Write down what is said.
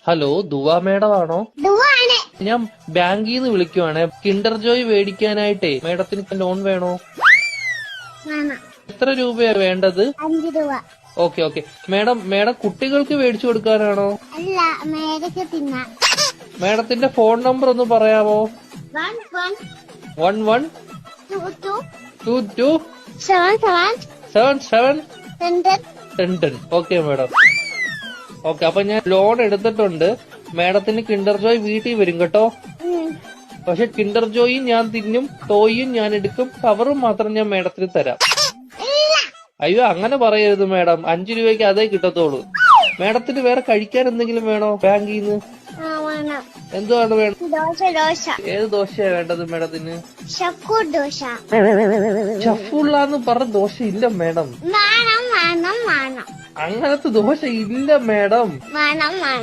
Hello, ദുവാ madam ആണോ? ദുവാണ്. ഞാൻ ബാങ്കിൽ നിന്ന് വിളിക്കുവാണ്. കിൻഡർ ജോയ് മേടിക്കാനായിട്ടേ മേഡത്തിന് ലോൺ വേണോ? വേണം. എത്ര രൂപയാ വേണ്ടത്? 5 രൂപ. ഓക്കെ. മേഡം കുട്ടികൾക്ക് മേടിച്ചു കൊടുക്കാനാണോ? അല്ല, മേടിക്ക് തിന്നാം. മേഡത്തിന്റെ ഫോൺ നമ്പർ ഒന്ന് പറയാമോ? 11 22 77 10. Okay madam. ഓക്കെ, അപ്പൊ ഞാൻ ലോൺ എടുത്തിട്ടുണ്ട്. മേഡത്തിന് കിൻഡർ ജോയ് വീട്ടിൽ വരും കേട്ടോ. പക്ഷെ കിൻഡർ ജോയും ഞാൻ തിന്നും, ടോയും ഞാൻ എടുക്കും, കവറും മാത്രം ഞാൻ മേഡത്തിന് തരാം. അയ്യോ, അങ്ങനെ പറയരുത് മേഡം. 5 രൂപയ്ക്ക് അതേ കിട്ടത്തോളൂ. മേഡത്തിന് വേറെ കഴിക്കാൻ എന്തെങ്കിലും വേണോ ബാങ്കിൽ നിന്ന്? എന്തുവാണ് വേണം? ദോശ. ഏത് ദോശയാ വേണ്ടത് മേഡത്തിന്? ദോശ. ചഫുള്ളാന്ന് പറഞ്ഞ ദോശ ഇല്ല മേഡം. വേണം. അങ്ങനത്തെ ദോശ ഇല്ല മേഡം. വേണം.